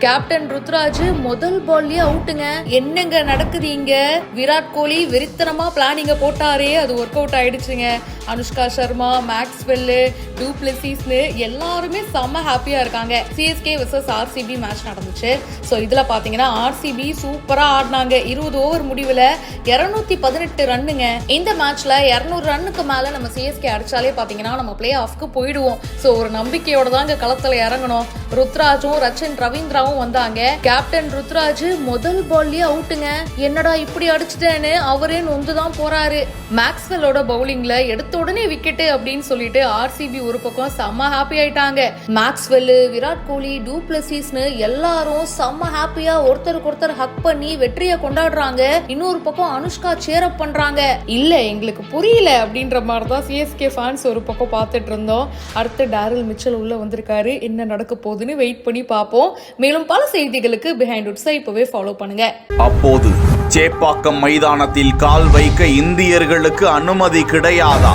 Captain Ruturaj முதல் பால்லயே அவுட்டுங்க. என்னங்க நடக்குது இங்க? விராட் கோலி வெறித்தனமா பிளானிங்க போட்டாரே, அது ஒர்க் அவுட் ஆயிடுச்சுங்க. அனுஷ்கா சர்மா, மேக்ஸ்வெல், டூ பிளஸிஸ்னு எல்லாருமே செம்ம ஹாப்பியா இருக்காங்க. சிஎஸ்கே vs ஆர்சிபி மேட்ச் நடந்துச்சு. ஸோ இதுல பாத்தீங்கன்னா ஆர்சிபி சூப்பரா ஆடினாங்க. 20 ஓவர் முடிவுல 218 ரன்னுங்க. இந்த மேட்ச்ல 200 ரன்னுக்கு மேல நம்ம சிஎஸ்கே அடிச்சாலே பாத்தீங்கன்னா நம்ம பிளே ஆஃப்க்கு போயிடுவோம். ஸோ ஒரு நம்பிக்கையோட தாங்க களத்துல இறங்கணும். ருத்ராஜும் ரச்சின் ரவீந்திராவும் வந்தாங்க. கேப்டன் ருத்ராஜ் முதல் பால்லயே அவுட்டுங்க. என்னடா இப்படி அடிச்சிட்டேன்னு அவரே நொந்துதான் போறாரு. மேக்ஸ்வெல்லோட பவுலிங்ல எடுத்த உடனே விக்கெட் அப்படின்னு சொல்லிட்டு ஆர்சிபி ஒரு பக்கம் செம்ம ஹாப்பி ஆயிட்டாங்க. மேக்ஸ்வெல், விராட் கோலி, டூ பிளஸிஸ்னு எல்லாரும் செம்ம ஹாப்பியா ஒருத்தருக்கு ஒருத்தர் ஹக் பண்ணி வெற்றியை கொண்டாடுறாங்க. இன்னொரு பக்கம் அனுஷ்கா சேர் அப் பண்றாங்க. இல்ல எங்களுக்கு புரியல அப்படின்ற மாதிரிதான் சிஎஸ்கே ஃபேன்ஸ் ஒரு பக்கம் பார்த்துட்டு இருந்தோம். அடுத்து டேரில் மிச்சல் உள்ள வந்திருக்காரு. என்ன நடக்க போகுதுன்னு வெயிட் பண்ணி பார்ப்போம். மேலும் பல செய்திகளுக்கு பிஹைண்ட் உட்ஸை இப்பவே ஃபாலோ பண்ணுங்க. அப்போது சேப்பாக்கம் மைதானத்தில் கால் வைக்க இந்தியர்களுக்கு அனுமதி கிடையாதா?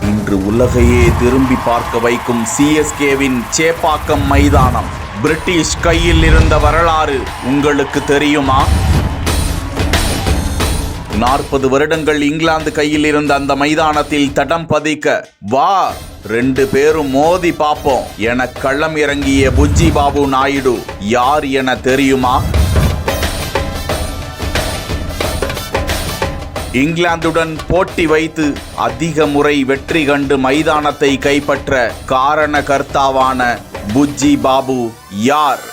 இன்று உலகையே திரும்பி பார்க்க வைக்கும் சிஎஸ்கேவின் சேப்பாக்கம் மைதானம் பிரிட்டிஷ் கையில் இருந்த வரலாறு உங்களுக்கு தெரியுமா? 40 வருடங்கள் இங்கிலாந்து கையில் இருந்த அந்த மைதானத்தில் தடம் பதிக்க வா 2 பேரும் மோதி பாப்போம் என களம் இறங்கிய புஜ்ஜி பாபு நாயுடு யார் என தெரியுமா? இங்கிலாந்துடன் போட்டி வைத்து அதிக முறை வெற்றி கண்டு மைதானத்தை கைப்பற்ற காரணகர்த்தாவான புஜ்ஜி பாபு யார்?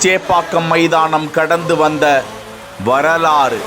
சேப்பாக்கம் மைதானம் கடந்து வந்த வரலாறு.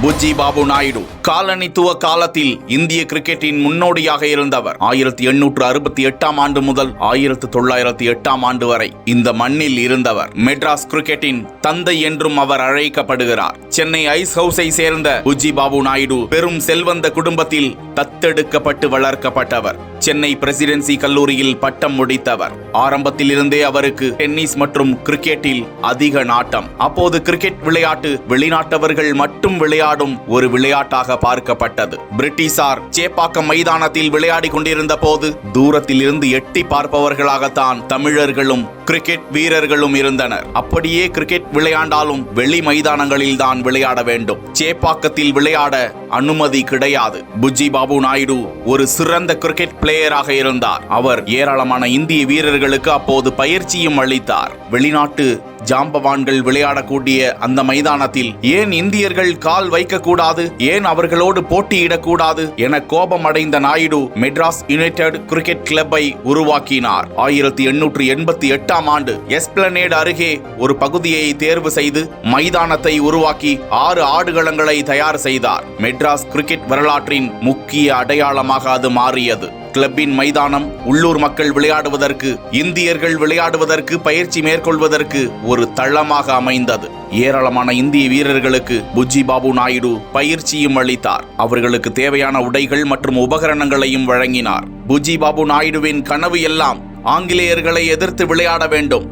புஜ்ஜி பாபு நாயுடு காலனித்துவ காலத்தில் இந்திய கிரிக்கெட்டின் முன்னோடியாக இருந்தவர். 1868 ஆண்டு முதல் 1908 ஆண்டு வரை இந்த மண்ணில் இருந்தவர். மெட்ராஸ் கிரிக்கெட்டின் தந்தை என்றும் அவர் அழைக்கப்படுகிறார். சென்னை ஐஸ் ஹவுஸை சேர்ந்த புஜ்ஜி பாபு நாயுடு பெரும் செல்வந்த குடும்பத்தில் தத்தெடுக்கப்பட்டு வளர்க்கப்பட்டவர். சென்னை பிரசிடென்சி கல்லூரியில் பட்டம் முடித்தவர். ஆரம்பத்தில் இருந்தே அவருக்கு டென்னிஸ் மற்றும் கிரிக்கெட்டில் அதிக நாட்டம். அப்போது கிரிக்கெட் விளையாட்டு வெளிநாட்டவர்கள் மட்டும் விளையாடும் ஒரு விளையாட்டாக பார்க்கப்பட்டது. பிரிட்டிஷார் சேப்பாக்கம் மைதானத்தில் விளையாடி கொண்டிருந்த போது தூரத்தில் இருந்து எட்டி பார்ப்பவர்களாகத்தான் தமிழர்களும் கிரிக்கெட் வீரர்களும் இருந்தனர். அப்படியே கிரிக்கெட் விளையாண்டாலும் வெளி மைதானங்களில் தான் விளையாட வேண்டும். சேப்பாக்கத்தில் விளையாட அனுமதி கிடையாது. புஜ்ஜி பாபு நாயுடு ஒரு சிறந்த கிரிக்கெட் பிளேயராக இருந்தார். அவர் ஏராளமான இந்திய வீரர்களுக்கு அப்போது பயிற்சியும் அளித்தார். வெளிநாட்டு ஜாம்பவான்கள் விளையாடக்கூடிய அந்த மைதானத்தில் ஏன் இந்தியர்கள் கால் வைக்கக்கூடாது, ஏன் அவர்களோடு போட்டியிடக்கூடாது என கோபம் அடைந்த நாயுடு மெட்ராஸ் யுனைடெட் கிரிக்கெட் கிளப்பை உருவாக்கினார். 1888 ஆண்டு எஸ்பிளனேட் அருகே ஒரு பகுதியை தேர்வு செய்து மைதானத்தை உருவாக்கி 6 ஆடுகளங்களை தயார் செய்தார். மெட்ராஸ் கிரிக்கெட் வரலாற்றின் முக்கிய அடையாளமாக அது மாறியது. கிளப்பின் மைதானம் உள்ளூர் மக்கள் விளையாடுவதற்கு, இந்தியர்கள் விளையாடுவதற்கு, பயிற்சி மேற்கொள்வதற்கு ஒரு தளமாக அமைந்தது. ஏராளமான இந்திய வீரர்களுக்கு புஜ்ஜி பாபு நாயுடு பயிற்சியும் அளித்தார். அவர்களுக்கு தேவையான உடைகள் மற்றும் உபகரணங்களையும் வழங்கினார். புஜ்ஜி பாபு நாயுடுவின் கனவு எல்லாம் ஆங்கிலேயர்களை எதிர்த்து விளையாட வேண்டும்.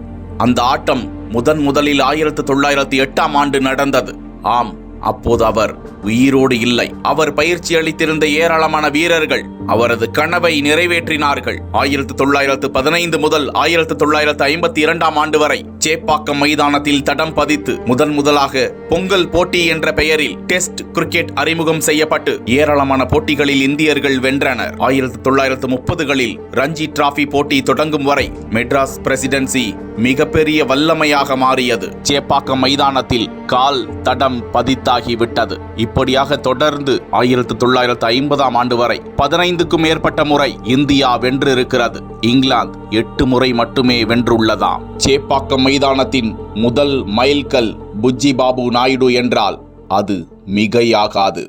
அந்த ஆட்டம் முதலில் 1908 ஆண்டு நடந்தது. ஆம், அப்போது அவர் உயிரோடு இல்லை. அவர் பயிற்சி அளித்திருந்த ஏராளமான வீரர்கள் அவரது கனவை நிறைவேற்றினார்கள். 1915 முதல் 1952 ஆண்டு வரை சேப்பாக்கம் மைதானத்தில் தடம் பதித்து முதலாக பொங்கல் போட்டி என்ற பெயரில் டெஸ்ட் கிரிக்கெட் அறிமுகம் செய்யப்பட்டு ஏராளமான போட்டிகளில் இந்தியர்கள் வென்றனர். 1930களில் ரஞ்சி டிராபி போட்டி தொடங்கும் வரை மெட்ராஸ் பிரசிடென்சி மிகப்பெரிய வல்லமையாக மாறியது. சேப்பாக்கம் மைதானத்தில் கால் தடம் பதித்தாகிவிட்டது. இப்படியாக தொடர்ந்து 1950 ஆண்டு வரை 15க்கும் மேற்பட்ட முறை இந்தியா வென்றிருக்கிறது. இங்கிலாந்து 8 முறை மட்டுமே வென்றுள்ளதாம். சேப்பாக்கம் மைதானத்தின் முதல் மைல்கல் புஜ்ஜி பாபு நாயுடு என்றால் அது மிகையாகாது.